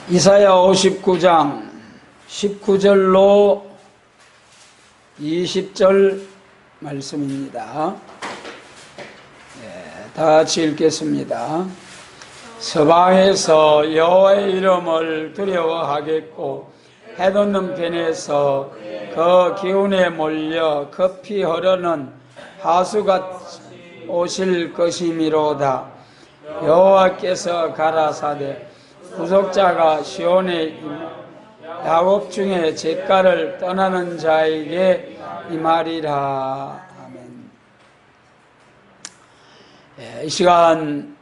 이사야 59장 19절로 20절 말씀입니다. 다 같이 읽겠습니다. 서방에서 여호와의 이름을 두려워하겠고 해돋는 편에서 그 기운에 몰려 급히 흐르는 하수같이 오실 것이미로다. 여호와께서 가라사대 구속자가 시온에 야곱 중에 잿가를 떠나는 자에게 임하리라. 아멘. 이 시간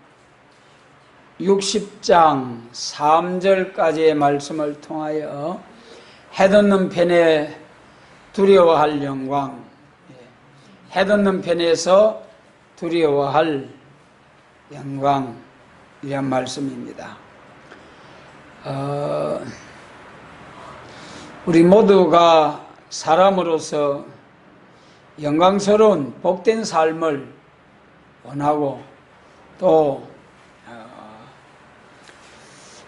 60장 3절까지의 말씀을 통하여 해돋는 편에 두려워할 영광, 해돋는 편에서 두려워할 영광, 이런 말씀입니다. 우리 모두가 사람으로서 영광스러운 복된 삶을 원하고 또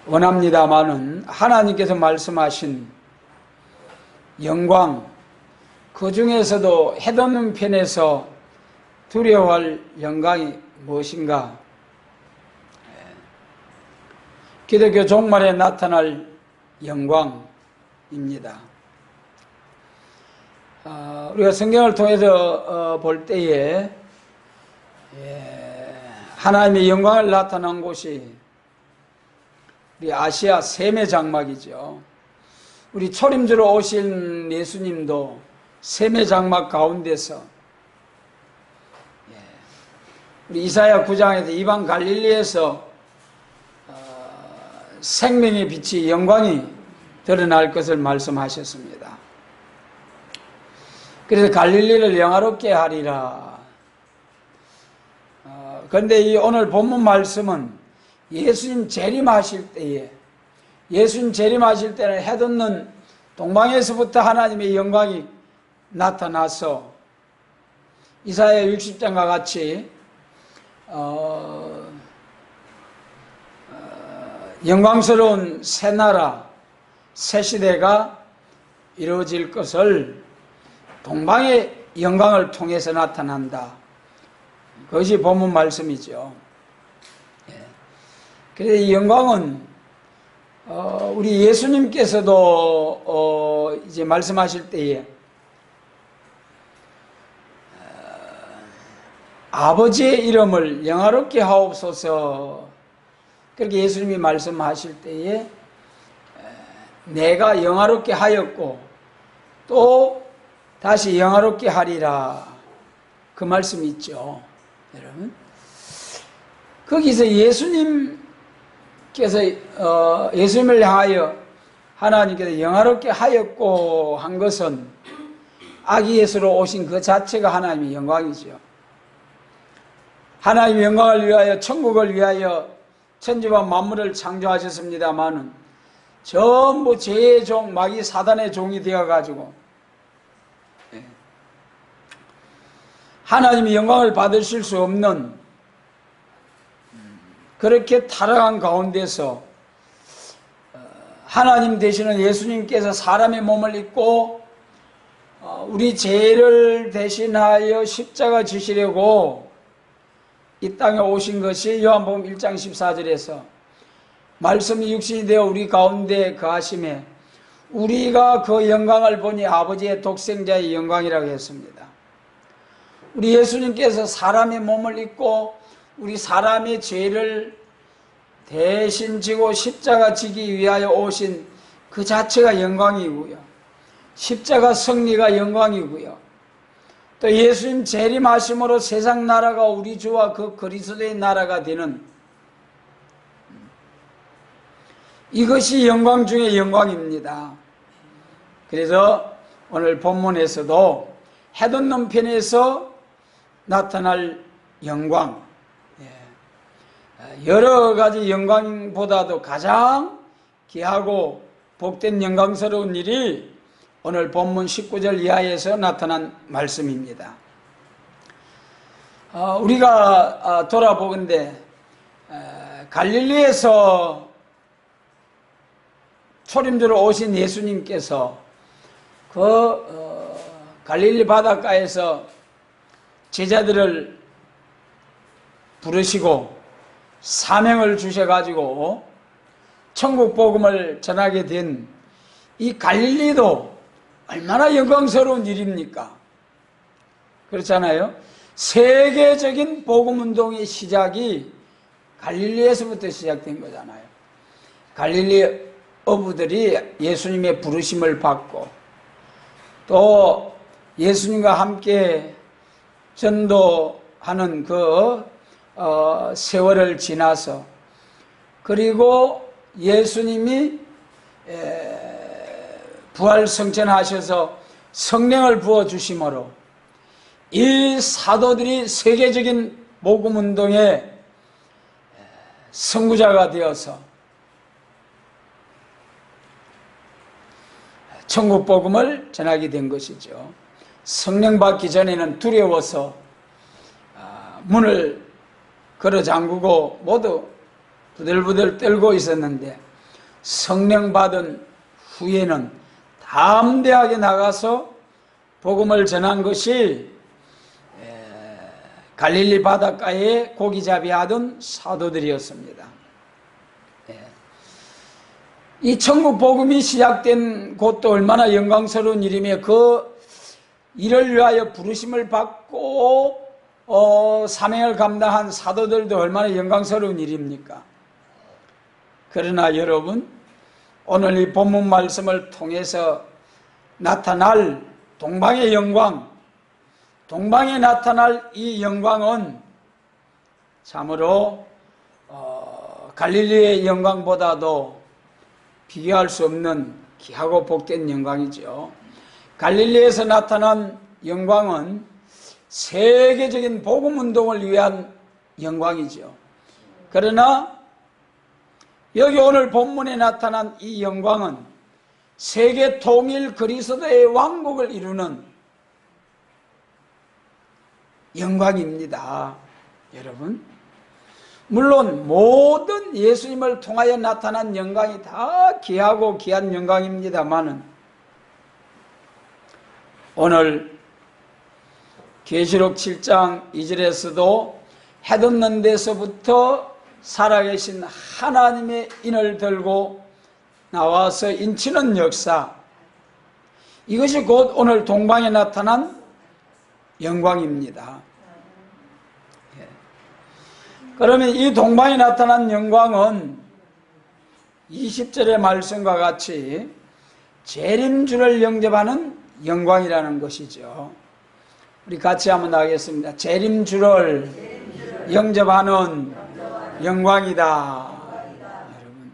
원합니다마는 하나님께서 말씀하신 영광, 그 중에서도 해돋는 편에서 두려워할 영광이 무엇인가? 기독교 종말에 나타날 영광입니다. 우리가 성경을 통해서 볼 때에 하나님의 영광을 나타난 곳이 우리 아시아 셈의 장막이죠. 우리 초림주로 오신 예수님도 셈의 장막 가운데서 우리 이사야 9장에서 이방 갈릴리에서 생명의 빛이 영광이 드러날 것을 말씀하셨습니다. 그래서 갈릴리를 영화롭게 하리라. 그런데 이 오늘 본문 말씀은 예수님 재림하실 때에, 예수님 재림하실 때는 해돋는 동방에서부터 하나님의 영광이 나타나서 이사야 60장과 같이 영광스러운 새 나라, 새 시대가 이루어질 것을 동방의 영광을 통해서 나타난다. 그것이 본문 말씀이죠. 그래서 이 영광은 우리 예수님께서도 이제 말씀하실 때에 아버지의 이름을 영화롭게 하옵소서, 그렇게 예수님이 말씀하실 때에 내가 영화롭게 하였고 또 다시 영화롭게 하리라, 그 말씀이 있죠. 여러분, 거기서 예수님을 향하여 하나님께서 영화롭게 하였고 한 것은 아기 예수로 오신 그 자체가 하나님의 영광이죠. 하나님의 영광을 위하여, 천국을 위하여 천지와 만물을 창조하셨습니다마는 전부 죄의 종, 마귀 사단의 종이 되어가지고 하나님의 영광을 받으실 수 없는 그렇게 타락한 가운데서 하나님 되시는 예수님께서 사람의 몸을 입고 우리 죄를 대신하여 십자가 지시려고 이 땅에 오신 것이 요한복음 1장 14절에서 말씀이 육신이 되어 우리 가운데 거하심에 우리가 그 영광을 보니 아버지의 독생자의 영광이라고 했습니다. 우리 예수님께서 사람의 몸을 입고 우리 사람의 죄를 대신 지고 십자가 지기 위하여 오신 그 자체가 영광이고요. 십자가 승리가 영광이고요. 또 예수님 재림하심으로 세상 나라가 우리 주와 그 그리스도의 나라가 되는, 이것이 영광 중의 영광입니다. 그래서 오늘 본문에서도 해돋는 편에서 나타날 영광, 여러 가지 영광보다도 가장 귀하고 복된 영광스러운 일이 오늘 본문 19절 이하에서 나타난 말씀입니다. 우리가 돌아보건대 갈릴리에서 초림주로 오신 예수님께서 갈릴리 바닷가에서 제자들을 부르시고 사명을 주셔가지고 천국 복음을 전하게 된 이 갈릴리도 얼마나 영광스러운 일입니까? 그렇잖아요. 세계적인 복음운동의 시작이 갈릴리에서부터 시작된 거잖아요. 갈릴리 어부들이 예수님의 부르심을 받고 또 예수님과 함께 전도하는 세월을 지나서 그리고 예수님이 부활승천하셔서 성령을 부어주심으로 이 사도들이 세계적인 복음운동의 선구자가 되어서 천국 복음을 전하게 된 것이죠. 성령 받기 전에는 두려워서 문을 걸어 잠그고 모두 부들부들 떨고 있었는데 성령 받은 후에는 담대하게 나가서 복음을 전한 것이 갈릴리 바닷가에 고기잡이 하던 사도들이었습니다. 이 천국 복음이 시작된 곳도 얼마나 영광스러운 일이며 그 일을 위하여 부르심을 받고 사명을 감당한 사도들도 얼마나 영광스러운 일입니까? 그러나 여러분, 오늘 이 본문 말씀을 통해서 나타날 동방의 영광, 동방에 나타날 이 영광은 참으로 갈릴리의 영광보다도 비교할 수 없는 귀하고 복된 영광이죠. 갈릴리에서 나타난 영광은 세계적인 복음운동을 위한 영광이죠. 그러나 여기 오늘 본문에 나타난 이 영광은 세계 통일 그리스도의 왕국을 이루는 영광입니다. 여러분, 물론 모든 예수님을 통하여 나타난 영광이 다 귀하고 귀한 영광입니다마는 오늘 계시록 7장 2절에서도 해돋는 데서부터 살아계신 하나님의 인을 들고 나와서 인치는 역사, 이것이 곧 오늘 동방에 나타난 영광입니다. 그러면 이 동방에 나타난 영광은 20절의 말씀과 같이 재림주를 영접하는 영광이라는 것이죠. 우리 같이 한번 하겠습니다. 재림주를 영접하는 영광이다. 여러분,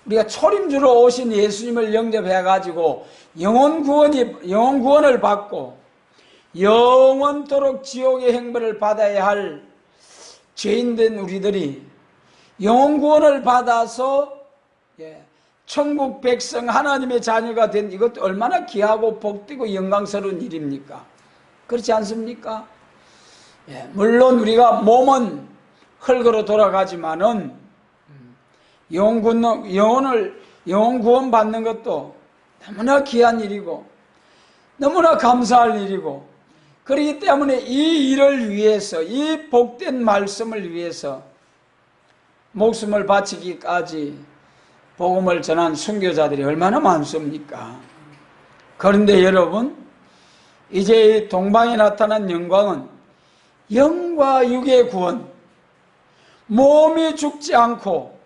우리가 초림주로 오신 예수님을 영접해가지고 영원 구원을 받고 영원토록 지옥의 행벌을 받아야 할 죄인된 우리들이 영원 구원을 받아서 천국 백성 하나님의 자녀가 된 이것도 얼마나 귀하고 복되고 영광스러운 일입니까? 그렇지 않습니까? 물론 우리가 몸은 흙으로 돌아가지만은 영원 구원 받는 것도 너무나 귀한 일이고 너무나 감사할 일이고, 그렇기 때문에 이 일을 위해서, 이 복된 말씀을 위해서 목숨을 바치기까지 복음을 전한 순교자들이 얼마나 많습니까? 그런데 여러분, 이제 동방에 나타난 영광은 영과 육의 구원, 몸이 죽지 않고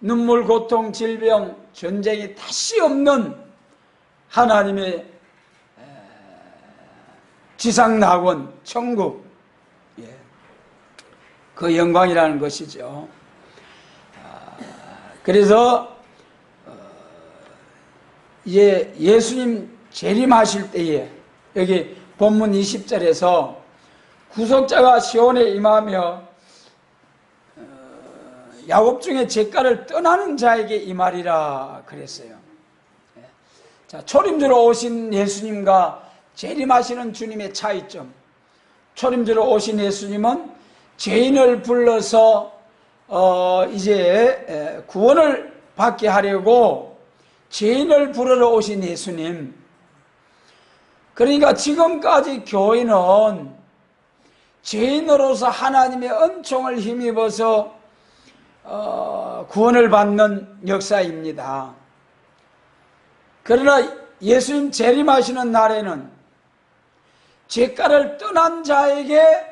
눈물, 고통, 질병, 전쟁이 다시 없는 하나님의 지상낙원, 천국, 그 영광이라는 것이죠. 그래서 이제 예수님 재림하실 때에 여기 본문 20절에서 구속자가 시온에 임하며 야곱 중에 제가를 떠나는 자에게 임하리라 그랬어요. 자, 초림주로 오신 예수님과 재림하시는 주님의 차이점. 초림주로 오신 예수님은 죄인을 불러서 이제 구원을 받게 하려고 죄인을 부르러 오신 예수님. 그러니까 지금까지 교회는 죄인으로서 하나님의 은총을 힘입어서 구원을 받는 역사입니다. 그러나 예수님 재림하시는 날에는 죄가를 떠난 자에게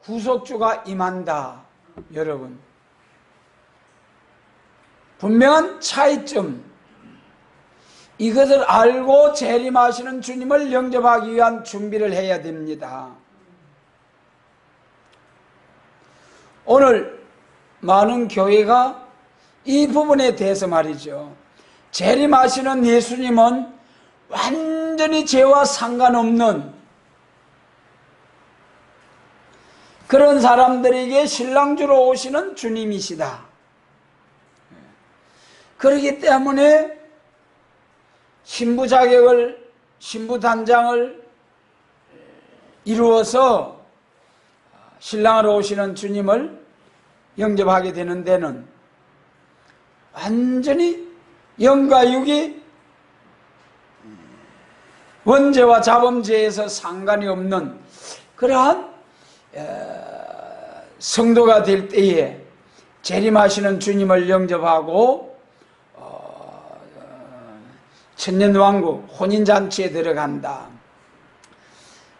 구속주가 임한다. 여러분, 분명한 차이점, 이것을 알고 재림하시는 주님을 영접하기 위한 준비를 해야 됩니다. 오늘 많은 교회가 이 부분에 대해서 말이죠, 재림하시는 예수님은 완전히 죄와 상관없는 그런 사람들에게 신랑주로 오시는 주님이시다. 그렇기 때문에 신부 자격을, 신부 단장을 이루어서 신랑으로 오시는 주님을 영접하게 되는 데는 완전히 영과 육이 원죄와 자범죄에서 상관이 없는 그러한 성도가 될 때에 재림하시는 주님을 영접하고 천년왕국 혼인잔치에 들어간다.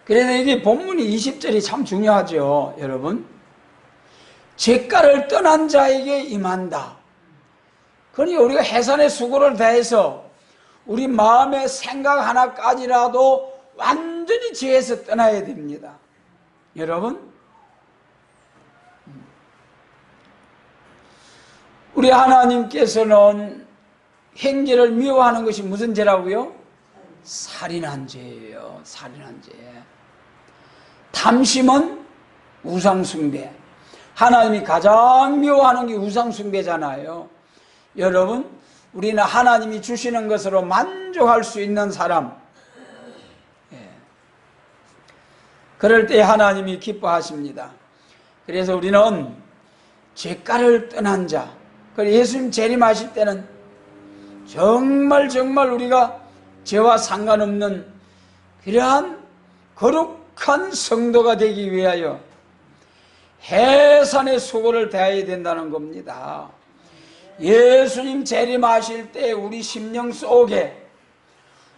그래서 이게 본문이 20절이 참 중요하죠. 여러분, 죄가를 떠난 자에게 임한다. 그러니 우리가 해산의 수고를 다해서 우리 마음의 생각 하나까지라도 완전히 죄에서 떠나야 됩니다. 여러분, 우리 하나님께서는 행죄를 미워하는 것이 무슨 죄라고요? 살인한 죄예요. 살인한 죄. 탐심은 우상숭배. 하나님이 가장 미워하는 게 우상숭배잖아요. 여러분, 우리는 하나님이 주시는 것으로 만족할 수 있는 사람, 그럴 때 하나님이 기뻐하십니다. 그래서 우리는 죄가를 떠난 자, 그리고 예수님 재림하실 때는 정말 우리가 죄와 상관없는 그러한 거룩한 성도가 되기 위하여 해산의 수고를 다해야 된다는 겁니다. 예수님 재림하실 때 우리 심령 속에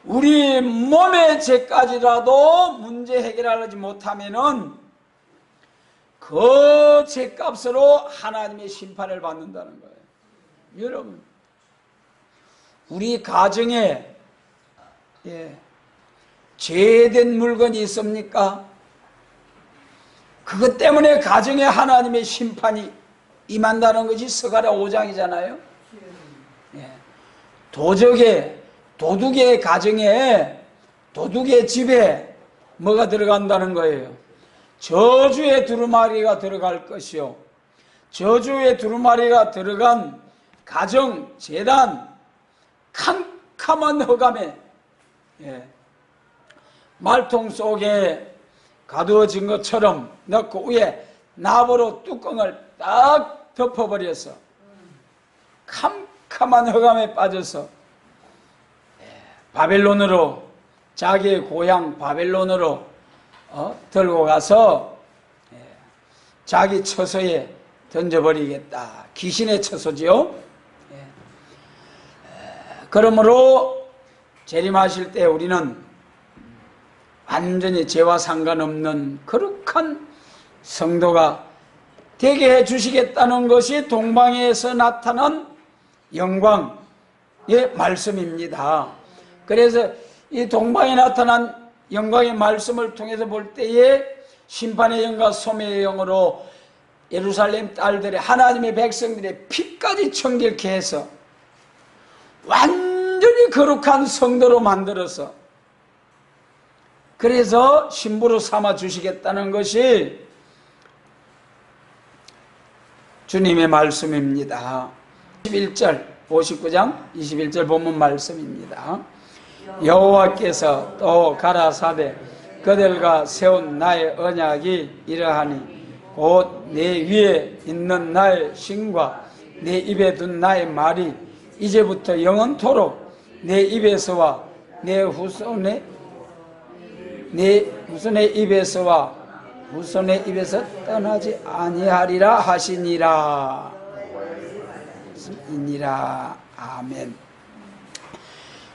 우리 몸의 죄까지라도 문제 해결하지 못하면은 그 죄값으로 하나님의 심판을 받는다는 거예요. 여러분, 우리 가정에 죄된 물건이 있습니까? 그것 때문에 가정에 하나님의 심판이 임한다는 것이 스가랴 5장이잖아요. 도둑의 가정에, 도둑의 집에 뭐가 들어간다는 거예요? 저주의 두루마리가 들어갈 것이요, 저주의 두루마리가 들어간 가정, 재단, 캄캄한 흑암에 말통 속에 가두어진 것처럼 넣고 위에 나무로 뚜껑을 딱 덮어버려서 캄캄한 흑암에 빠져서 바벨론으로, 자기의 고향 바벨론으로 들고 가서 자기 처소에 던져버리겠다. 귀신의 처소지요. 그러므로 재림하실 때 우리는 완전히 죄와 상관없는 거룩한 성도가 되게 해주시겠다는 것이 동방에서 나타난 영광의 말씀입니다. 그래서 이 동방에 나타난 영광의 말씀을 통해서 볼 때에 심판의 영과 소매의 영으로 예루살렘 딸들의, 하나님의 백성들의 피까지 청결케 해서 완전히 거룩한 성도로 만들어서, 그래서 신부로 삼아 주시겠다는 것이 주님의 말씀입니다. 21절, 59장 21절 본문 말씀입니다. 여호와께서 또 가라사대 그들과 세운 나의 언약이 이러하니 곧 내 위에 있는 나의 신과 내 입에 둔 나의 말이 이제부터 영원토록 내 입에서와 내 후손의 입에서와 후손의 입에서 떠나지 아니하리라 하시니라. 이니라. 아멘.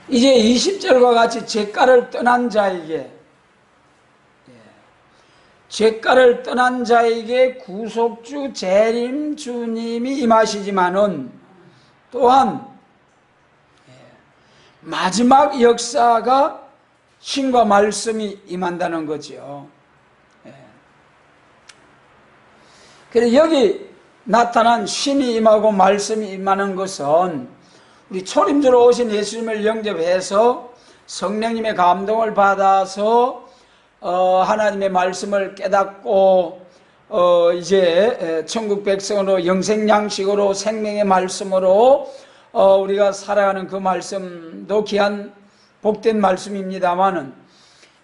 이제 20절과 같이 죄가를 떠난 자에게, 죄가를 떠난 자에게 구속주 재림 주님이 임하시지만은 또한 마지막 역사가 신과 말씀이 임한다는 거죠. 그래서 여기 나타난 신이 임하고 말씀이 임하는 것은 우리 초림주로 오신 예수님을 영접해서 성령님의 감동을 받아서 하나님의 말씀을 깨닫고 이제 천국 백성으로 영생 양식으로 생명의 말씀으로 우리가 살아가는 그 말씀도 귀한 복된 말씀입니다마는,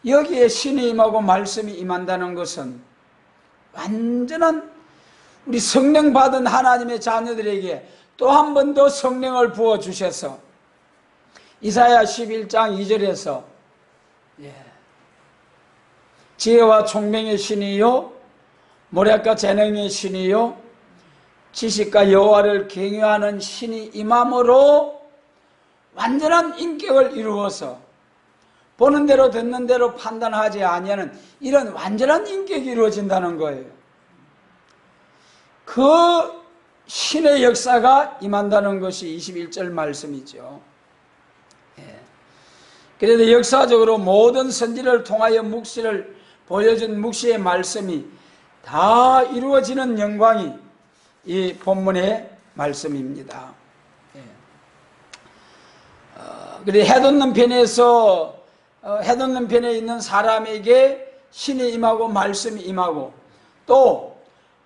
여기에 신이 임하고 말씀이 임한다는 것은 완전한 우리 성령 받은 하나님의 자녀들에게 또 한 번 더 성령을 부어주셔서 이사야 11장 2절에서 지혜와 총명의 신이요 모략과 재능의 신이요 지식과 여호와를 경외하는 신이 임함으로 완전한 인격을 이루어서 보는 대로 듣는 대로 판단하지 아니하는 이런 완전한 인격이 이루어진다는 거예요. 그 신의 역사가 임한다는 것이 21절 말씀이죠. 그래도 역사적으로 모든 선지를 통하여 묵시를 보여준 묵시의 말씀이 다 이루어지는 영광이 이 본문의 말씀입니다. 그래 해돋는 편에 있는 사람에게 신이 임하고 말씀이 임하고 또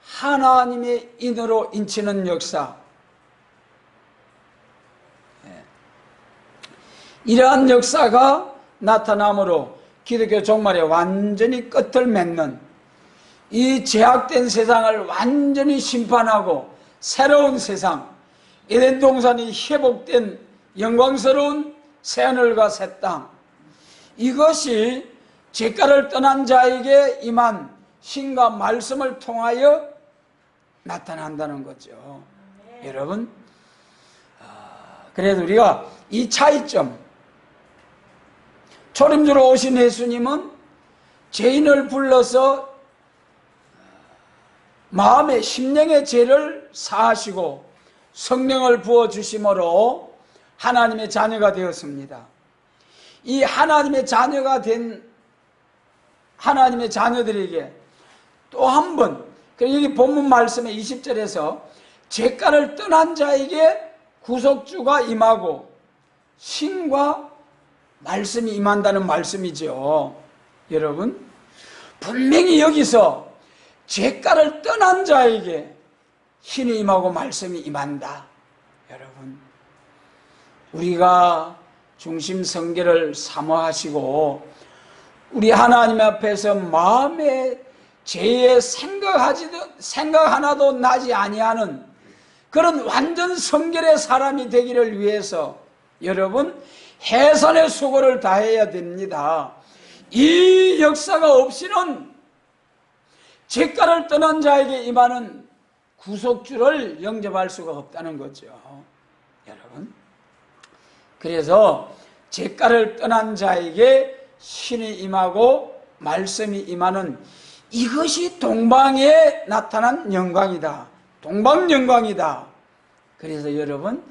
하나님의 인으로 인치는 역사, 이러한 역사가 나타남으로 기독교 종말에 완전히 끝을 맺는 이 죄악된 세상을 완전히 심판하고 새로운 세상, 에덴 동산이 회복된 영광스러운 새하늘과 새 땅, 이것이 죄가를 떠난 자에게 임한 신과 말씀을 통하여 나타난다는 거죠. 여러분, 그래도 우리가 이 차이점, 초림주로 오신 예수님은 죄인을 불러서 마음의 심령의 죄를 사하시고 성령을 부어주심으로 하나님의 자녀가 되었습니다. 이 하나님의 자녀가 된 하나님의 자녀들에게 또 한 번, 여기 본문 말씀의 20절에서 죄가를 떠난 자에게 구속주가 임하고 신과 말씀이 임한다는 말씀이죠. 여러분, 분명히 여기서 죄가를 떠난 자에게 신이 임하고 말씀이 임한다. 여러분, 우리가 중심 성결을 사모하시고 우리 하나님 앞에서 마음에 죄의 생각 하나도 나지 아니하는 그런 완전 성결의 사람이 되기를 위해서 여러분 해산의 수고를 다해야 됩니다. 이 역사가 없이는 죄가를 떠난 자에게 임하는 구속주를 영접할 수가 없다는 거죠. 여러분, 그래서 죄가를 떠난 자에게 신이 임하고 말씀이 임하는 이것이 동방에 나타난 영광이다. 동방 영광이다. 그래서 여러분,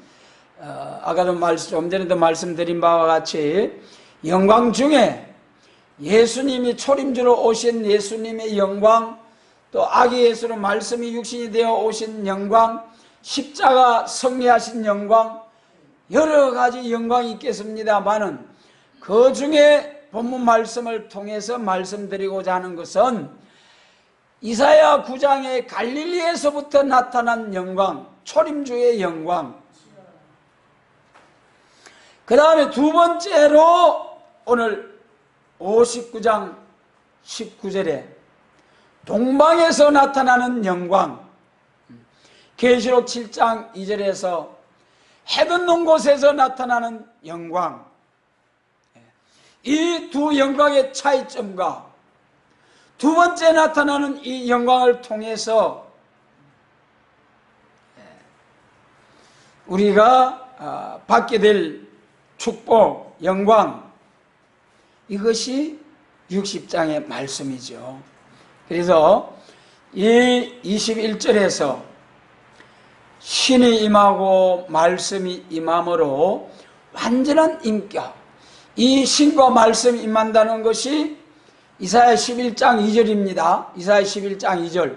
아까도 좀 전에도 말씀드린 바와 같이 영광 중에 예수님이 초림주로 오신 예수님의 영광, 또 아기 예수로 말씀이 육신이 되어 오신 영광, 십자가 승리하신 영광, 여러 가지 영광이 있겠습니다마는 그 중에 본문 말씀을 통해서 말씀드리고자 하는 것은 이사야 9장의 갈릴리에서부터 나타난 영광, 초림주의 영광, 그 다음에 두 번째로 오늘 59장 19절에 동방에서 나타나는 영광, 계시록 7장 2절에서 해돋는 곳에서 나타나는 영광, 이 두 영광의 차이점과 두 번째 나타나는 이 영광을 통해서 우리가 받게 될 축복, 영광, 이것이 60장의 말씀이죠. 그래서 이 21절에서 신이 임하고 말씀이 임함으로 완전한 인격, 이 신과 말씀이 임한다는 것이 이사야 11장 2절입니다. 이사야 11장 2절.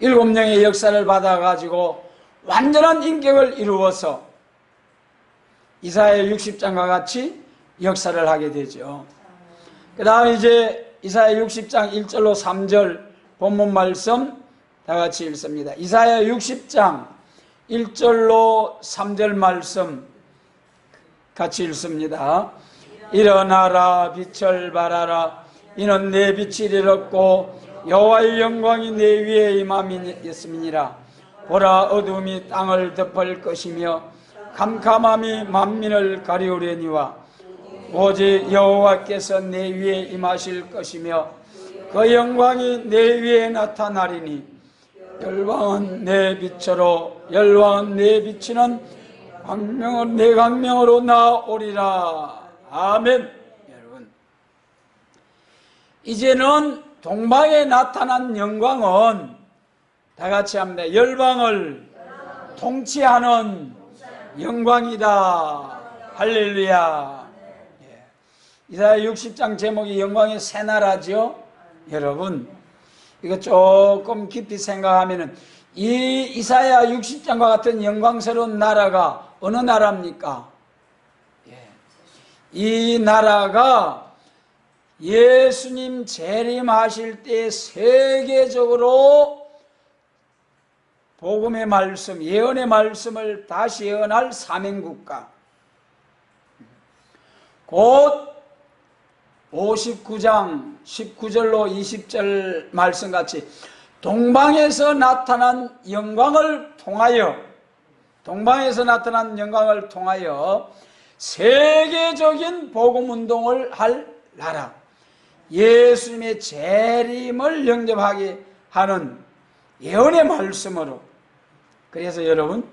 7명의 역사를 받아가지고 완전한 인격을 이루어서 이사야 60장과 같이 역사를 하게 되죠. 그 다음 이제 이사야 60장 1절로 3절 본문 말씀 다 같이 읽습니다. 이사야 60장 1절로 3절 말씀 같이 읽습니다. 일어나라 빛을 발하라 이는 내 빛이 이르렀고 여호와의 영광이 내 위에 임함이었음이니라. 보라 어둠이 땅을 덮을 것이며 캄캄함이 만민을 가리우려니와 오직 여호와께서 내 위에 임하실 것이며 그 영광이 내 위에 나타나리니 열왕은 내 빛으로 열왕은 내 비치는 광명은 내 광명으로 나오리라. 아멘. 여러분, 이제는 동방에 나타난 영광은 다 같이 합니다. 열방을 통치하는 영광이다. 할렐루야. 이사야 60장 제목이 영광의 새 나라죠. 여러분, 이거 조금 깊이 생각하면은 이 이사야 60장과 같은 영광스러운 나라가 어느 나라입니까? 이 나라가 예수님 재림하실 때 세계적으로 복음의 말씀, 예언의 말씀을 다시 예언할 사명국가, 곧 59장 19절로 20절 말씀같이 동방에서 나타난 영광을 통하여 세계적인 복음운동을 할 나라, 예수님의 재림을 영접하게 하는 예언의 말씀으로. 그래서 여러분,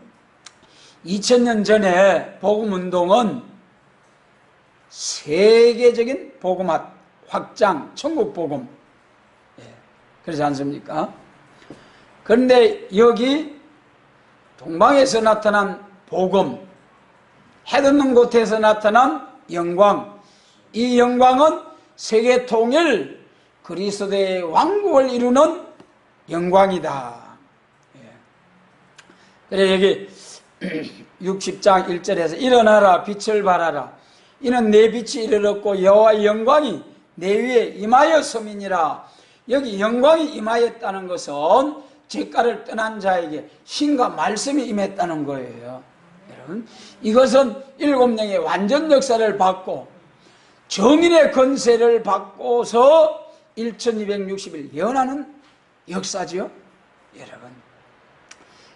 2000년 전에 복음운동은 세계적인 복음 확장, 천국복음, 그렇지 않습니까? 그런데 여기 동방에서 나타난 복음, 해돋는 곳에서 나타난 영광, 이 영광은 세계 통일 그리스도의 왕국을 이루는 영광이다. 그래 여기 60장 1절에서 일어나라 빛을 발하라 이는 내 빛이 이르렀고 여호와의 영광이 내 위에 임하였음이니라. 여기 영광이 임하였다는 것은 죄가를 떠난 자에게 신과 말씀이 임했다는 거예요. 여러분, 이것은 7명의 완전 역사를 받고 정인의 권세를 받고서 1260일 예언하는 역사지요, 여러분.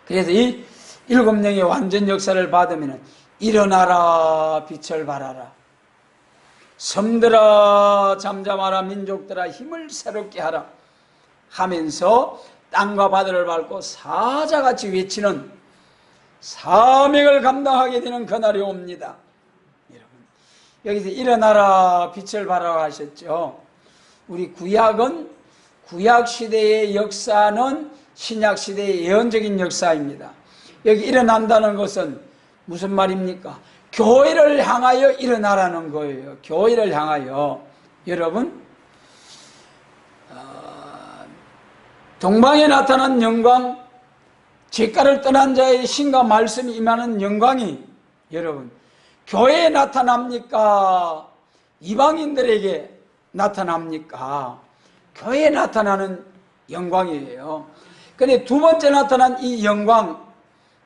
그래서 이 7명의 완전 역사를 받으면 일어나라 빛을 발하라 섬들아 잠잠하라 민족들아 힘을 새롭게 하라 하면서 땅과 바다를 밟고 사자같이 외치는 사명을 감당하게 되는 그날이 옵니다. 여러분, 여기서 일어나라 빛을 발하라 하셨죠. 우리 구약은 구약시대의 역사는 신약시대의 예언적인 역사입니다. 여기 일어난다는 것은 무슨 말입니까? 교회를 향하여 일어나라는 거예요. 교회를 향하여. 여러분, 동방에 나타난 영광, 죄가를 떠난 자의 신과 말씀이 임하는 영광이 여러분 교회에 나타납니까? 이방인들에게 나타납니까? 교회에 나타나는 영광이에요. 그런데 두 번째 나타난 이 영광,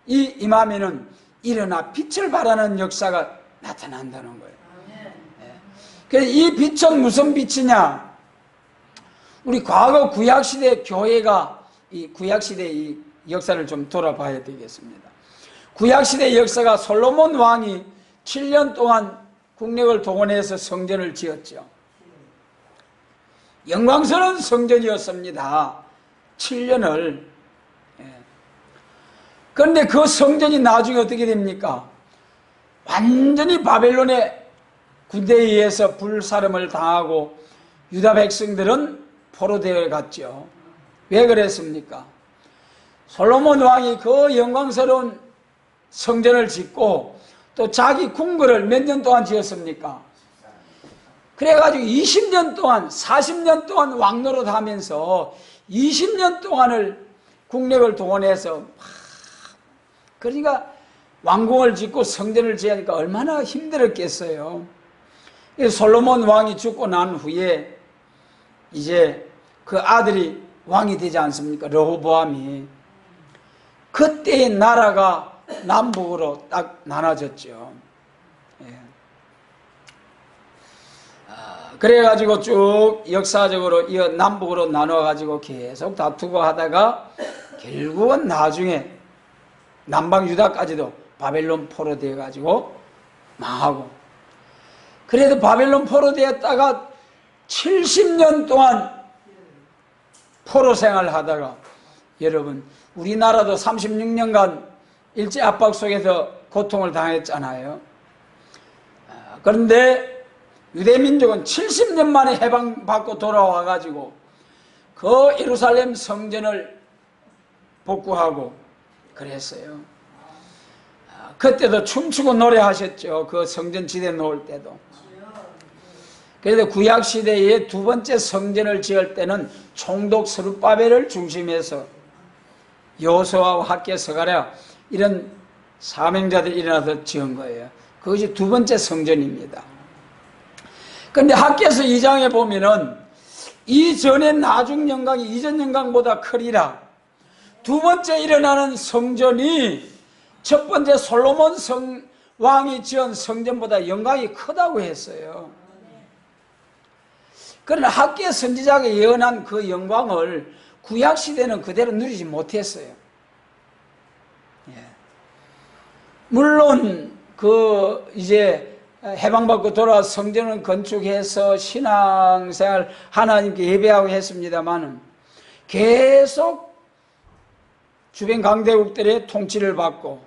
이 임하면은 일어나 빛을 발하는 역사가 나타난다는 거예요. 그래서 이 빛은 무슨 빛이냐? 우리 과거 구약시대 교회가 이 구약시대의 이 역사를 좀 돌아봐야 되겠습니다. 구약시대 역사가 솔로몬 왕이 7년 동안 국력을 동원해서 성전을 지었죠. 영광스러운 성전이었습니다. 7년을. 그런데 그 성전이 나중에 어떻게 됩니까? 완전히 바벨론의 군대에 의해서 불사름을 당하고 유다 백성들은 포로되어 갔죠. 왜 그랬습니까? 솔로몬 왕이 그 영광스러운 성전을 짓고 또 자기 궁궐을 몇 년 동안 지었습니까? 그래가지고 20년 동안 40년 동안 왕노릇 하면서 20년 동안을 국력을 동원해서 그러니까 왕궁을 짓고 성전을 지으니까 얼마나 힘들었겠어요. 솔로몬 왕이 죽고 난 후에 이제 그 아들이 왕이 되지 않습니까? 르호보암이. 그때 나라가 남북으로 딱 나눠졌죠. 그래가지고 쭉 역사적으로 이어 남북으로 나눠가지고 계속 다투고 하다가 결국은 나중에 남방 유다까지도 바벨론 포로 되어가지고 망하고, 그래도 바벨론 포로 되었다가 70년 동안 포로 생활을 하다가, 여러분 우리나라도 36년간 일제 압박 속에서 고통을 당했잖아요. 그런데 유대민족은 70년 만에 해방받고 돌아와가지고 그 예루살렘 성전을 복구하고 그랬어요. 그때도 춤추고 노래하셨죠. 그 성전 지대 놓을 때도. 그래서 구약시대에 두 번째 성전을 지을 때는 총독 스룹바벨을 중심해서 여호수아와 학개 스가랴 이런 사명자들이 일어나서 지은 거예요. 그것이 두 번째 성전입니다. 그런데 학개서 2장에 보면은 이전의 나중 영광이 이전 영광보다 크리라. 두 번째 일어나는 성전이 첫 번째 솔로몬 왕이 지은 성전보다 영광이 크다고 했어요. 그러나 학개 선지자가 예언한 그 영광을 구약시대는 그대로 누리지 못했어요. 물론 그 이제 해방받고 돌아와 성전을 건축해서 신앙생활 하나님께 예배하고 했습니다마는 계속 주변 강대국들의 통치를 받고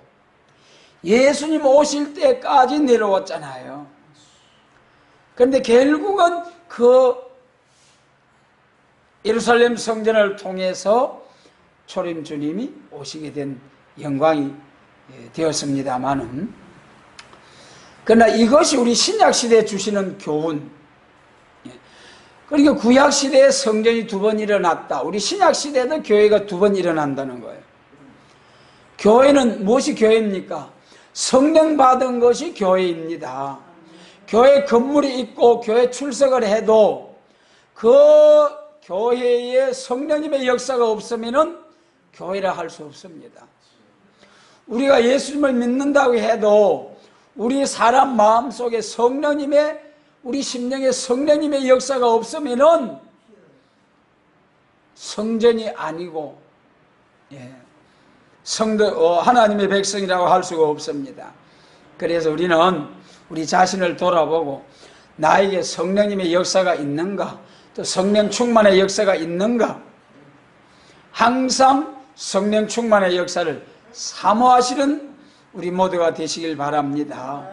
예수님 오실 때까지 내려왔잖아요. 그런데 결국은 그 예루살렘 성전을 통해서 초림 주님이 오시게 된 영광이 되었습니다마는, 그러나 이것이 우리 신약시대에 주시는 교훈, 그러니까 구약시대에 성전이 두 번 일어났다. 우리 신약시대에도 교회가 두 번 일어난다는 거예요. 교회는 무엇이 교회입니까? 성령 받은 것이 교회입니다. 교회 건물이 있고 교회 출석을 해도 그 교회에 성령님의 역사가 없으면 교회라 할 수 없습니다. 우리가 예수님을 믿는다고 해도 우리 사람 마음속에 성령님의, 우리 심령에 성령님의 역사가 없으면 성전이 아니고 성도 하나님의 백성이라고 할 수가 없습니다. 그래서 우리는 우리 자신을 돌아보고 나에게 성령님의 역사가 있는가, 또 성령 충만의 역사가 있는가, 항상 성령 충만의 역사를 사모하시는 우리 모두가 되시길 바랍니다.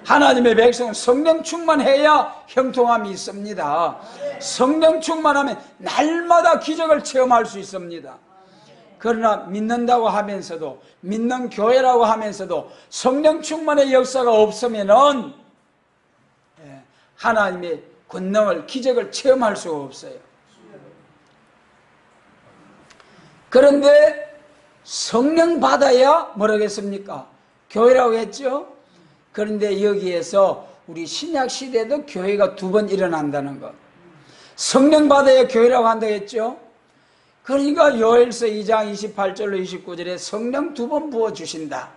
하나님의 백성은 성령 충만해야 형통함이 있습니다. 성령 충만하면 날마다 기적을 체험할 수 있습니다. 그러나 믿는다고 하면서도, 믿는 교회라고 하면서도 성령 충만의 역사가 없으면은 하나님의 권능을, 기적을 체험할 수가 없어요. 그런데 성령 받아야 뭐라겠습니까? 교회라고 했죠? 그런데 여기에서 우리 신약시대도 교회가 두 번 일어난다는 것. 성령 받아야 교회라고 한다고 했죠? 그러니까 요엘서 2장 28절로 29절에 성령 두 번 부어주신다.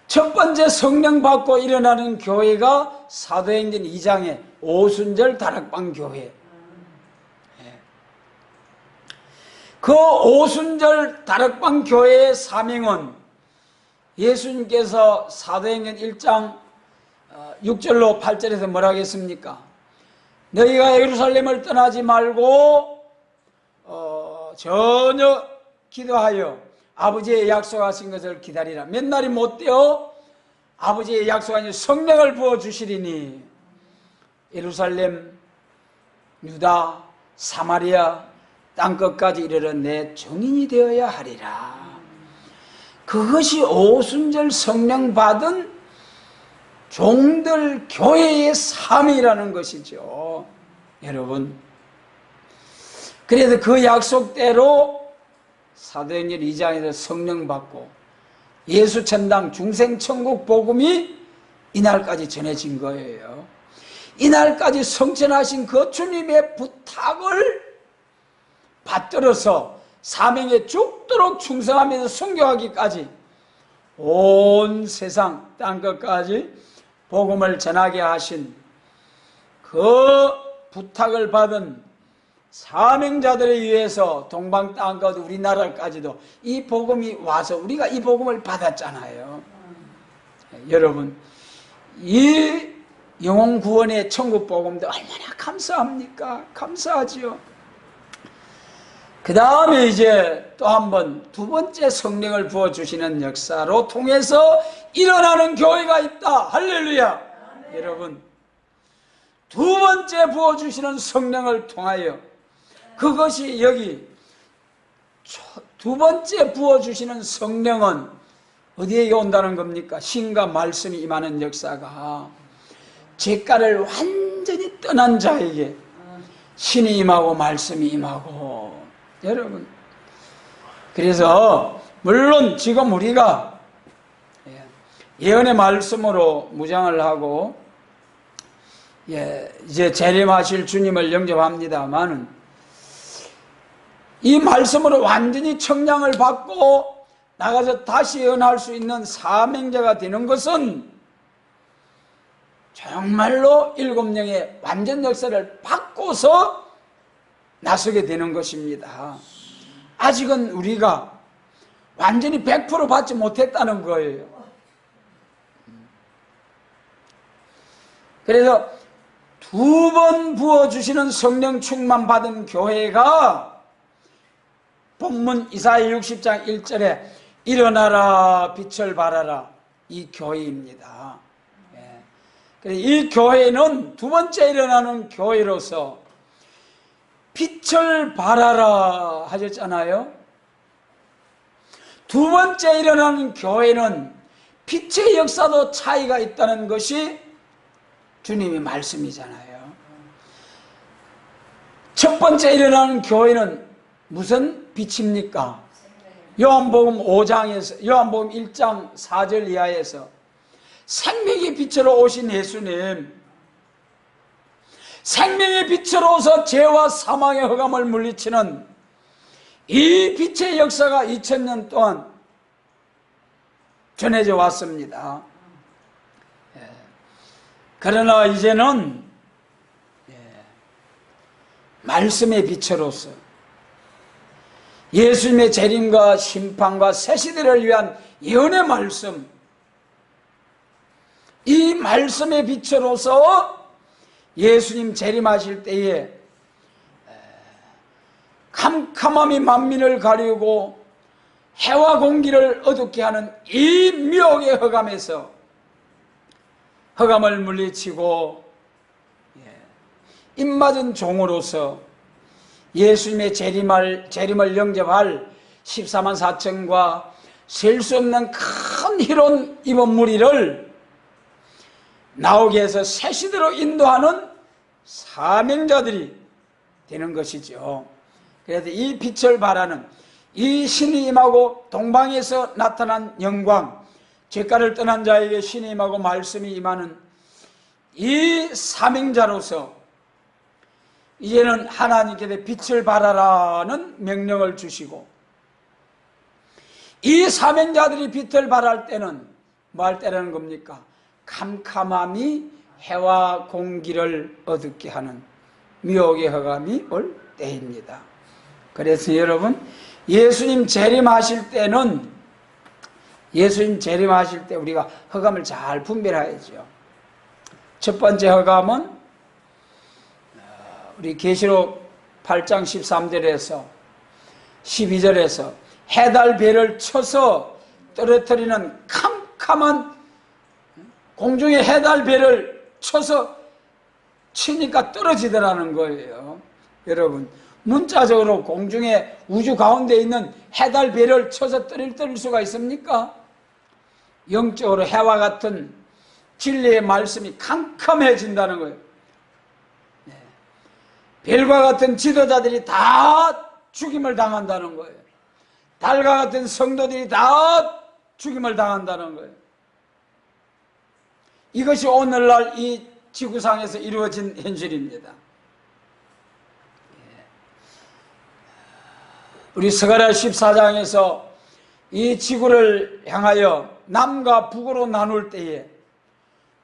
첫 번째 성령 받고 일어나는 교회가 사도행전 2장의 오순절 다락방 교회. 그 오순절 다락방 교회의 사명은 예수님께서 사도행전 1장 6절로 8절에서 뭐라 하겠습니까? 너희가 예루살렘을 떠나지 말고 전혀 기도하여 아버지의 약속하신 것을 기다리라. 몇 날이 못 되어 아버지의 약속하신 성령을 부어주시리니 예루살렘, 유다, 사마리아 땅끝까지 이르러 내 증인이 되어야 하리라. 그것이 오순절 성령 받은 종들 교회의 삶이라는 것이죠. 여러분, 그래서 그 약속대로 사도행전 2장에서 성령 받고 예수 천당 중생 천국 복음이 이날까지 전해진 거예요. 이날까지 성천하신 그 주님의 부탁을 받들어서 사명에 죽도록 충성하면서 순교하기까지 온 세상 땅끝까지 복음을 전하게 하신 그 부탁을 받은 사명자들에 의해서 동방 땅끝 우리나라까지도 이 복음이 와서 우리가 이 복음을 받았잖아요. 여러분, 이 영혼 구원의 천국 복음도 얼마나 감사합니까? 감사하지요. 그 다음에 이제 또 한 번 두 번째 성령을 부어주시는 역사로 통해서 일어나는 교회가 있다. 할렐루야. 여러분, 두 번째 부어주시는 성령을 통하여 그것이 여기 두 번째 부어주시는 성령은 어디에 온다는 겁니까? 신과 말씀이 임하는 역사가 죄가를 완전히 떠난 자에게 신이 임하고 말씀이 임하고. 여러분, 그래서 물론 지금 우리가 예언의 말씀으로 무장을 하고 이제 재림하실 주님을 영접합니다만 이 말씀으로 완전히 청량을 받고 나가서 다시 예언할 수 있는 사명자가 되는 것은 정말로 일곱 영의 완전 역사를 받고서 나서게 되는 것입니다. 아직은 우리가 완전히 100% 받지 못했다는 거예요. 그래서 두 번 부어주시는 성령 충만 받은 교회가 본문 이사야 60장 1절에 일어나라 빛을 발하라 이 교회입니다. 이 교회는 두 번째 일어나는 교회로서 빛을 발하라 하셨잖아요. 두 번째 일어나는 교회는 빛의 역사도 차이가 있다는 것이 주님의 말씀이잖아요. 첫 번째 일어나는 교회는 무슨 빛입니까? 요한복음 5장에서 요한복음 1장 4절 이하에서 생명의 빛으로 오신 예수님, 생명의 빛으로서 죄와 사망의 흑암을 물리치는 이 빛의 역사가 2000년 동안 전해져 왔습니다. 그러나 이제는 말씀의 빛으로서 예수님의 재림과 심판과 새 시대를 위한 예언의 말씀, 이 말씀의 빛으로서 예수님 재림하실 때에 캄캄함이 만민을 가리우고 해와 공기를 어둡게 하는 이 미혹의 흑암에서 흑암을 물리치고 입맞은 종으로서 예수님의 재림을 영접할 14만 4천과 셀 수 없는 큰 희론 입은 무리를 나오게 해서 새 시대로 인도하는 사명자들이 되는 것이죠. 그래서 이 빛을 발하는 이 신이 임하고 동방에서 나타난 영광, 죄가를 떠난 자에게 신이 임하고 말씀이 임하는 이 사명자로서 이제는 하나님께서 빛을 발하라는 명령을 주시고, 이 사명자들이 빛을 발할 때는 뭐 할 때라는 겁니까? 캄캄함이 해와 공기를 어둡게 하는 미혹의 흑암이 올 때입니다. 그래서 여러분, 예수님 재림하실 때는 예수님 재림하실 때 우리가 흑암을 잘 분별해야죠. 첫 번째 흑암은 우리 계시록 8장 13절에서 12절에서 해달배를 쳐서 떨어뜨리는 캄캄한, 공중에 해달배를 쳐서 치니까 떨어지더라는 거예요. 여러분, 문자적으로 공중에 우주 가운데 있는 해달배를 쳐서 떨어뜨릴 수가 있습니까? 영적으로 해와 같은 진리의 말씀이 캄캄해진다는 거예요. 별과 같은 지도자들이 다 죽임을 당한다는 거예요. 달과 같은 성도들이 다 죽임을 당한다는 거예요. 이것이 오늘날 이 지구상에서 이루어진 현실입니다. 우리 스가랴 14장에서 이 지구를 향하여 남과 북으로 나눌 때에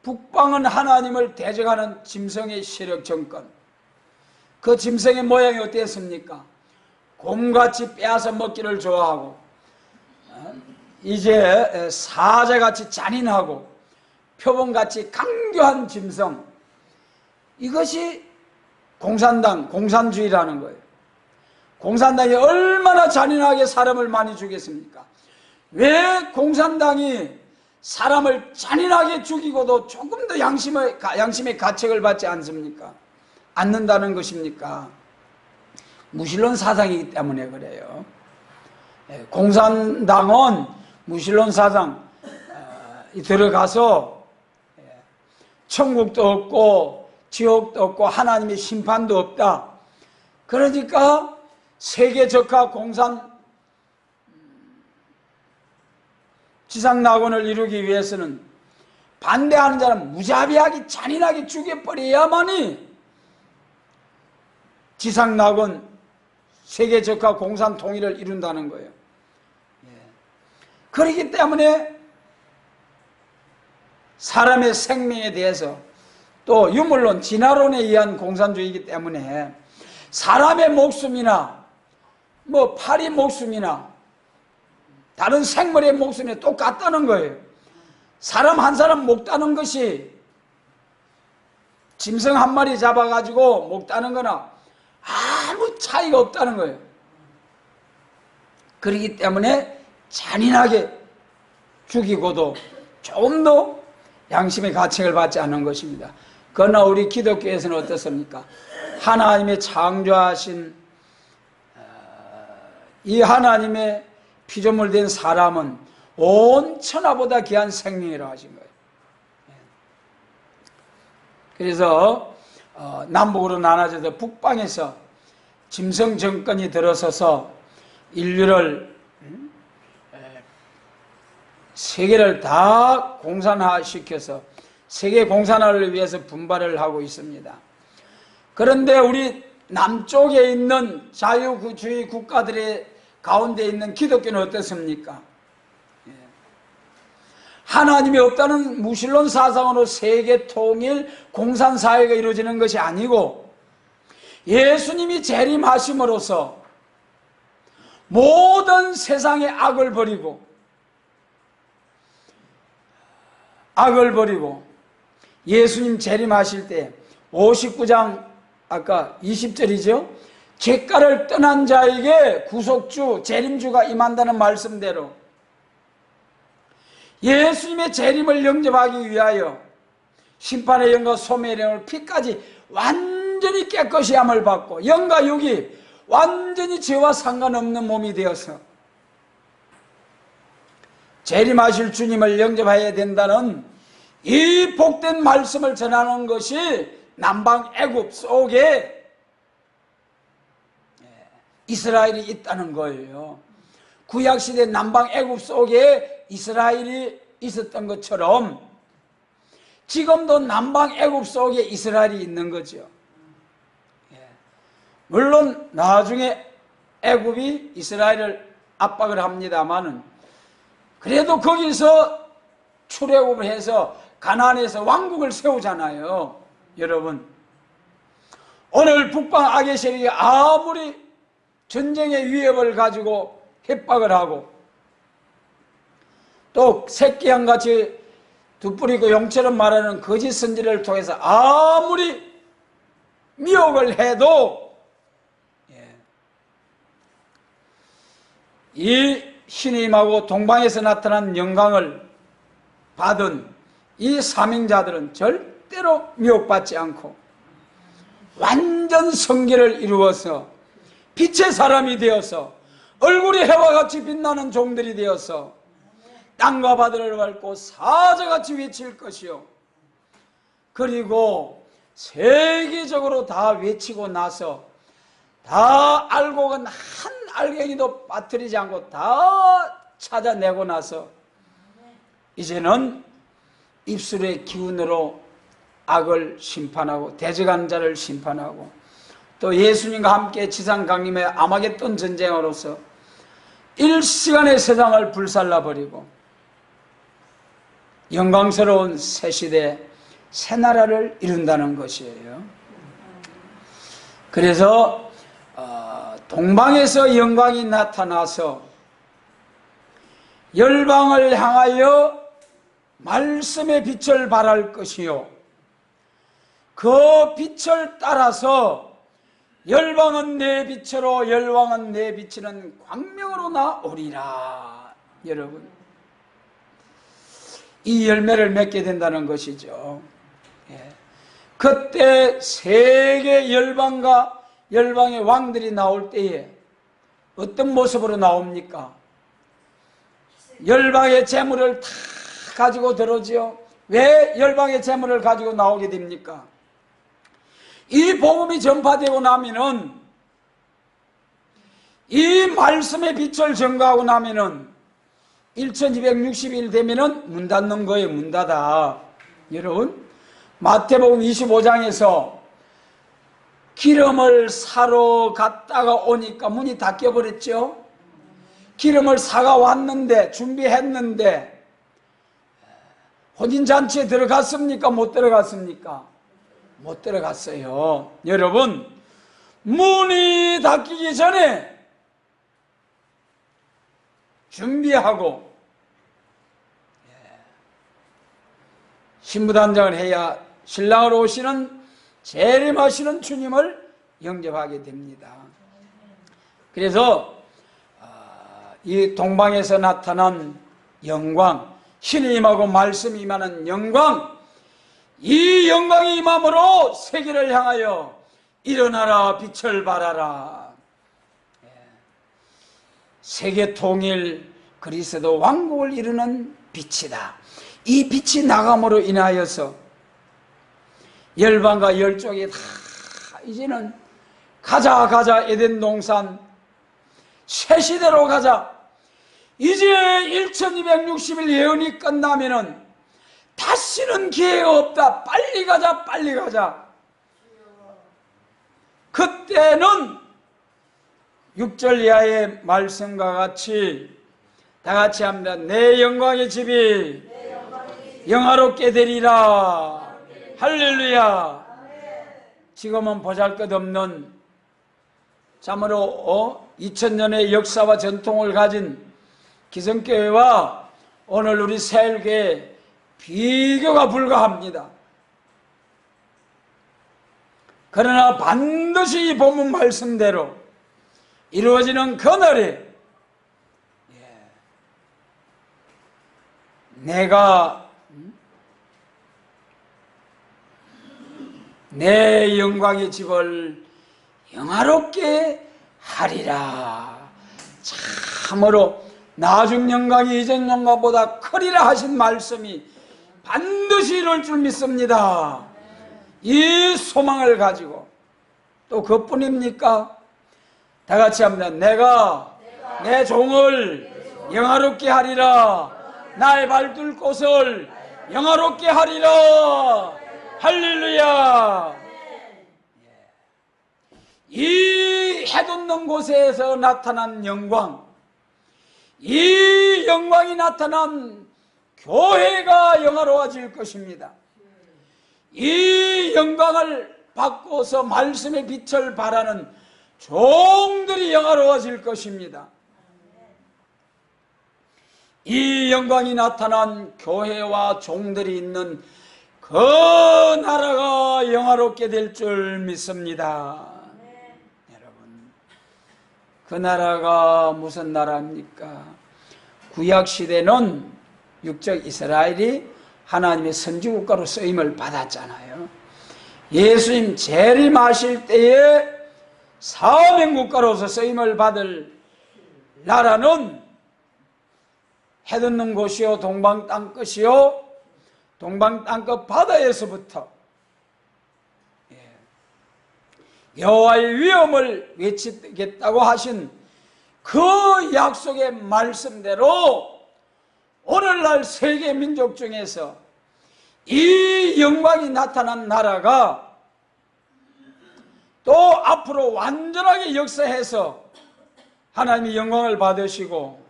북방은 하나님을 대적하는 짐승의 세력 정권, 그 짐승의 모양이 어땠습니까? 곰같이 빼앗아 먹기를 좋아하고, 이제 사자같이 잔인하고 표범같이 강교한 짐승, 이것이 공산당, 공산주의라는 거예요. 공산당이 얼마나 잔인하게 사람을 많이 죽였습니까? 왜 공산당이 사람을 잔인하게 죽이고도 조금 더 양심의 가책을 받지 않는다는 것입니까? 무신론 사상이기 때문에 그래요. 공산당은 무신론 사상 들어가서 천국도 없고 지옥도 없고 하나님의 심판도 없다. 그러니까 세계적화 공산 지상낙원을 이루기 위해서는 반대하는 자는 무자비하게 잔인하게 죽여버려야만이 지상낙원 세계적화 공산 통일을 이룬다는 거예요. 그렇기 때문에 사람의 생명에 대해서, 또 유물론 진화론에 의한 공산주의이기 때문에 사람의 목숨이나 뭐 파리 목숨이나 다른 생물의 목숨이 똑같다는 거예요. 사람 한 사람 목다는 것이 짐승 한 마리 잡아가지고 목다는 거나 아무 차이가 없다는 거예요. 그렇기 때문에 잔인하게 죽이고도 조금 더 양심의 가책을 받지 않는 것입니다. 그러나 우리 기독교에서는 어떻습니까? 하나님의 창조하신 이 하나님의 피조물 된 사람은 온 천하보다 귀한 생명이라고 하신 거예요. 그래서 남북으로 나눠져서 북방에서 짐승 정권이 들어서서 인류를, 세계를 다 공산화시켜서 세계 공산화를 위해서 분발을 하고 있습니다. 그런데 우리 남쪽에 있는 자유주의 국가들의 가운데 있는 기독교는 어떻습니까? 하나님이 없다는 무신론 사상으로 세계 통일 공산사회가 이루어지는 것이 아니고 예수님이 재림하심으로써 모든 세상의 악을 버리고 예수님 재림하실 때 59장 아까 20절이죠. 객가를 떠난 자에게 구속주, 재림주가 임한다는 말씀대로 예수님의 재림을 영접하기 위하여 심판의 영과 소멸의 영을 피까지 완전히 깨끗이 함을 받고 영과 육이 완전히 죄와 상관없는 몸이 되어서 재림하실 주님을 영접해야 된다는 이 복된 말씀을 전하는 것이 남방 애굽 속에 이스라엘이 있다는 거예요. 구약시대 남방 애굽 속에 이스라엘이 있었던 것처럼 지금도 남방 애굽 속에 이스라엘이 있는 거죠. 물론 나중에 애굽이 이스라엘을 압박을 합니다마는 그래도 거기서 출애굽을 해서 가나안에서 왕국을 세우잖아요. 여러분, 오늘 북방 악의 세력이 아무리 전쟁의 위협을 가지고 협박을 하고 또 새끼양같이 두뿌리고 용처럼 말하는 거짓 선지를 통해서 아무리 미혹을 해도 이 신임하고 동방에서 나타난 영광을 받은 이 사명자들은 절대로 미혹받지 않고 완전 성결을 이루어서 빛의 사람이 되어서 얼굴이 해와 같이 빛나는 종들이 되어서 땅과 바다를 밟고 사자같이 외칠 것이요, 그리고 세계적으로 다 외치고 나서 다 알고 간 한 알갱이도 빠뜨리지 않고 다 찾아내고 나서 이제는 입술의 기운으로 악을 심판하고 대적한 자를 심판하고 또 예수님과 함께 지상 강림의 아마겟돈 전쟁으로서 일시간의 세상을 불살라버리고 영광스러운 새 시대 새 나라를 이룬다는 것이에요. 그래서 동방에서 영광이 나타나서 열방을 향하여 말씀의 빛을 발할 것이요, 그 빛을 따라서 열방은 내 빛으로 열왕은 내 비치는 광명으로 나오리라. 여러분, 이 열매를 맺게 된다는 것이죠. 그때 세계 열방과 열방의 왕들이 나올 때에 어떤 모습으로 나옵니까? 열방의 재물을 다 가지고 들어오지요. 왜 열방의 재물을 가지고 나오게 됩니까? 이 복음이 전파되고 나면은, 이 말씀의 빛을 전가하고 나면은 1260일 되면은 문 닫는 거예요. 문 닫아. 여러분, 마태복음 25장에서 기름을 사러 갔다가 오니까 문이 닫혀버렸죠. 기름을 사가 왔는데, 준비했는데 혼인잔치에 들어갔습니까? 못 들어갔습니까? 못 들어갔어요. 여러분, 문이 닫히기 전에 준비하고 신부단장을 해야 신랑으로 오시는 재림하시는 주님을 영접하게 됩니다. 그래서 이 동방에서 나타난 영광, 신이 임하고 말씀이 임하는 영광, 이 영광이 임함으로 세계를 향하여 일어나라, 빛을 발하라. 세계 통일, 그리스도 왕국을 이루는 빛이다. 이 빛이 나감으로 인하여서 열방과 열족이 다 이제는 가자 에덴 동산 새 시대로 가자. 이제 1260일 예언이 끝나면은 다시는 기회가 없다. 빨리 가자. 그때는 6절 이하의 말씀과 같이 다 같이 합니다. 내 영광의 집이 영화롭게 되리라. 할렐루야. 지금은 보잘것없는, 참으로 2000년의 역사와 전통을 가진 기성교회와 오늘 우리 새일교회 비교가 불가합니다. 그러나 반드시 이 본문 말씀대로 이루어지는 그날에 내가 내 영광의 집을 영화롭게 하리라. 참으로 나중 영광이 이전 영광보다 크리라 하신 말씀이 반드시 이룰 줄 믿습니다. 이 소망을 가지고, 또 그뿐입니까? 다 같이 합니다. 내가 내 종을 영화롭게 하리라. 나의 발둘 곳을 영화롭게 하리라. 할렐루야. 이 해돋는 곳에서 나타난 영광, 이 영광이 나타난 교회가 영화로워질 것입니다. 이 영광을 받고서 말씀의 빛을 발하는 종들이 영화로워질 것입니다. 이 영광이 나타난 교회와 종들이 있는 그 나라가 영화롭게 될 줄 믿습니다. 여러분, 그 나라가 무슨 나라입니까? 구약시대는 육적 이스라엘이 하나님의 선지국가로 쓰임을 받았잖아요. 예수님 재림하실 때에 사명국가로서 쓰임을 받을 나라는 해돋는 곳이요 동방 땅끝이요 동방 땅끝 바다에서부터 여호와의 위엄을 외치겠다고 하신 그 약속의 말씀대로 오늘날 세계 민족 중에서 이 영광이 나타난 나라가 또 앞으로 완전하게 역사해서 하나님의 영광을 받으시고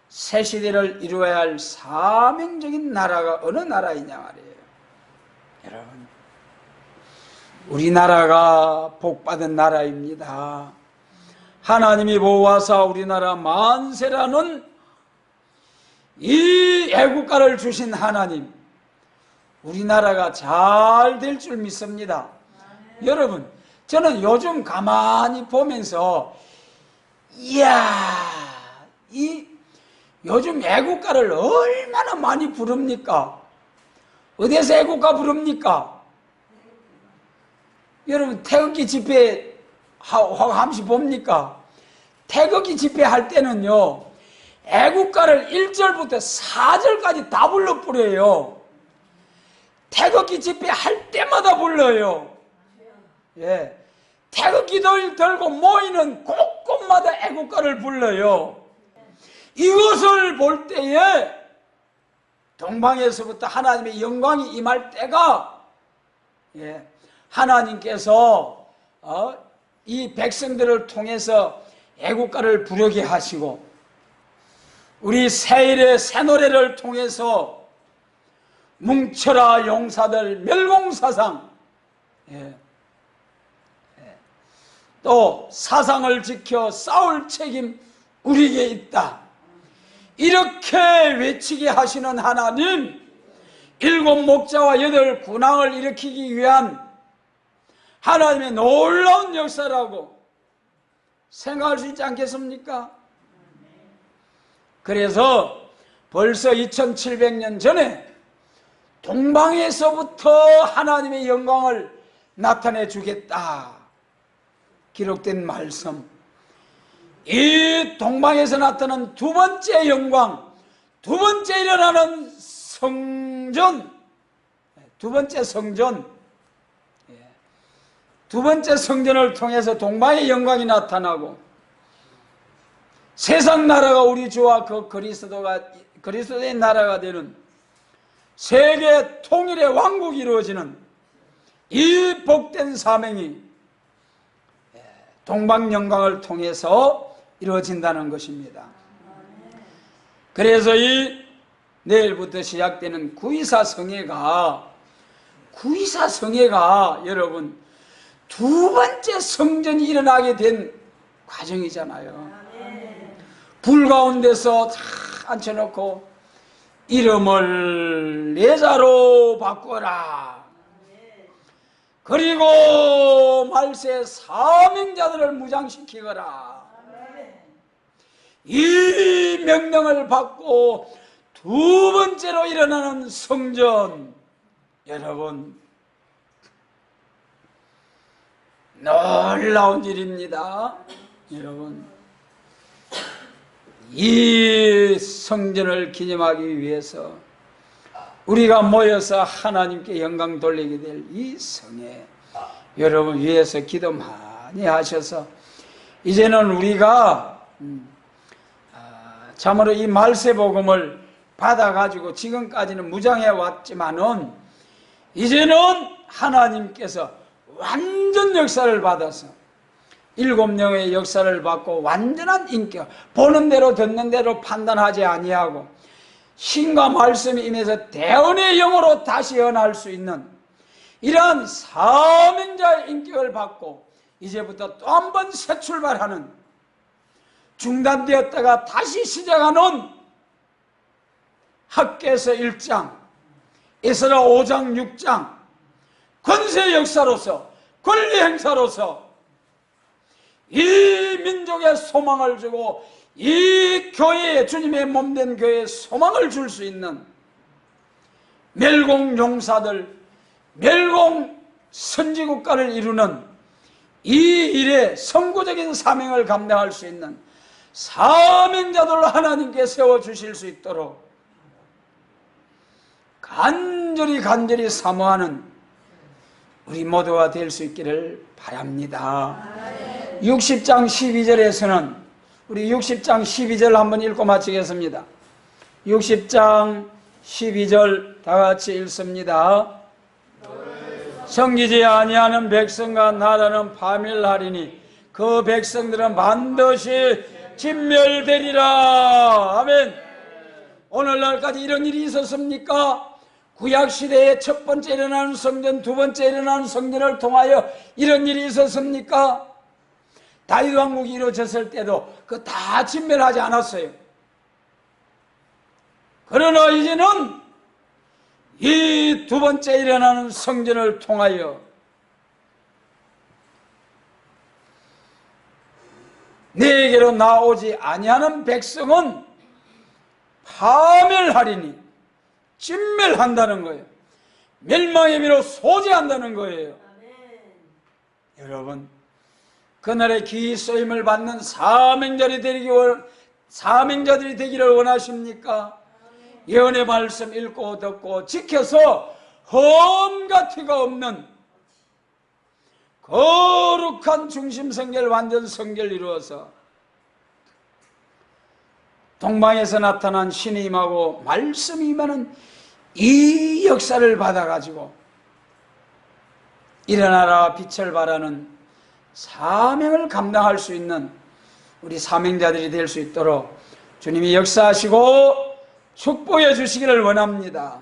새 시대를 이루어야 할 사명적인 나라가 어느 나라이냐 말이에요. 여러분, 우리나라가 복받은 나라입니다. 하나님이 보호하사 우리나라 만세라는 이 애국가를 주신 하나님, 우리나라가 잘 될 줄 믿습니다. 여러분, 저는 요즘 가만히 보면서 이야, 요즘 애국가를 얼마나 많이 부릅니까? 어디에서 애국가 부릅니까? 여러분, 태극기 집회 함시 봅니까? 태극기 집회 할 때는요, 애국가를 1절부터 4절까지 다 불러 뿌려요. 태극기 집회 할 때마다 불러요. 예. 태극기들 들고 모이는 곳곳마다 애국가를 불러요. 이것을 볼 때에 동방에서부터 하나님의 영광이 임할 때가, 하나님께서 이 백성들을 통해서 애국가를 부르게 하시고 우리 새일의 새 노래를 통해서 뭉쳐라 용사들 멸공사상, 또 사상을 지켜 싸울 책임 우리에게 있다, 이렇게 외치게 하시는 하나님, 7 목자와 8 군왕을 일으키기 위한 하나님의 놀라운 역사라고 생각할 수 있지 않겠습니까? 그래서 벌써 2700년 전에 동방에서부터 하나님의 영광을 나타내 주겠다 기록된 말씀, 이 동방에서 나타난 두 번째 영광, 두 번째 일어나는 성전, 두 번째 성전을 통해서 동방의 영광이 나타나고 세상 나라가 우리 주와 그 그리스도의 나라가 되는 세계 통일의 왕국이 이루어지는 이 복된 사명이 동방 영광을 통해서 이루어진다는 것입니다. 그래서 이 내일부터 시작되는 구이사 성회가 여러분 두 번째 성전이 일어나게 된 과정이잖아요. 불 가운데서 다 앉혀놓고 이름을 내자로 바꾸어라, 그리고 말세 사명자들을 무장시키거라, 이 명령을 받고 두 번째로 일어나는 성전, 여러분 놀라운 일입니다. 여러분, 이 성전을 기념하기 위해서 우리가 모여서 하나님께 영광 돌리게 될 이 성에 여러분 위해서 기도 많이 하셔서 이제는 우리가 참으로 이 말세복음을 받아가지고 지금까지는 무장해 왔지만은 이제는 하나님께서 완전 역사를 받아서 7영의 역사를 받고 완전한 인격, 보는 대로 듣는 대로 판단하지 아니하고 신과 말씀이 임해서 대언의 영으로 다시 연할 수 있는 이러한 사명자의 인격을 받고 이제부터 또 한 번 새 출발하는 중단되었다가 다시 시작하는 학개서 1장, 에스라 5장 6장 권세 역사로서 권리 행사로서 이 민족에 소망을 주고 이 교회에, 주님의 몸된 교회에 소망을 줄 수 있는 멸공 용사들, 멸공 선지국가를 이루는 이 일에 선구적인 사명을 감당할 수 있는 사명자들을 하나님께 세워주실 수 있도록 간절히 사모하는 우리 모두가 될 수 있기를 바랍니다. 60장 12절에서는 우리 60장 12절 한번 읽고 마치겠습니다. 60장 12절 다 같이 읽습니다. 섬기지 아니하는 백성과 나라는 파멸하리니 그 백성들은 반드시 진멸되리라. 아멘. 오늘날까지 이런 일이 있었습니까? 구약시대에 첫 번째 일어나는 성전, 두 번째 일어나는 성전을 통하여 이런 일이 있었습니까? 다윗 왕국이 이루어졌을 때도 그 다 진멸하지 않았어요. 그러나 이제는 이 두 번째 일어나는 성전을 통하여 내게로 나오지 아니하는 백성은 파멸하리니 진멸한다는 거예요. 멸망의 비로 소재한다는 거예요. 여러분, 그날의 귀히 쓰임을 받는 사명자들이 되기를 원하십니까? 예언의 말씀 읽고 듣고 지켜서 험과 티가 없는 거룩한 중심 성결, 완전 성결 이루어서 동방에서 나타난 신이 임하고 말씀이 임하는 이 역사를 받아가지고 일어나라 빛을 발하는 사명을 감당할 수 있는 우리 사명자들이 될 수 있도록 주님이 역사하시고 축복해 주시기를 원합니다.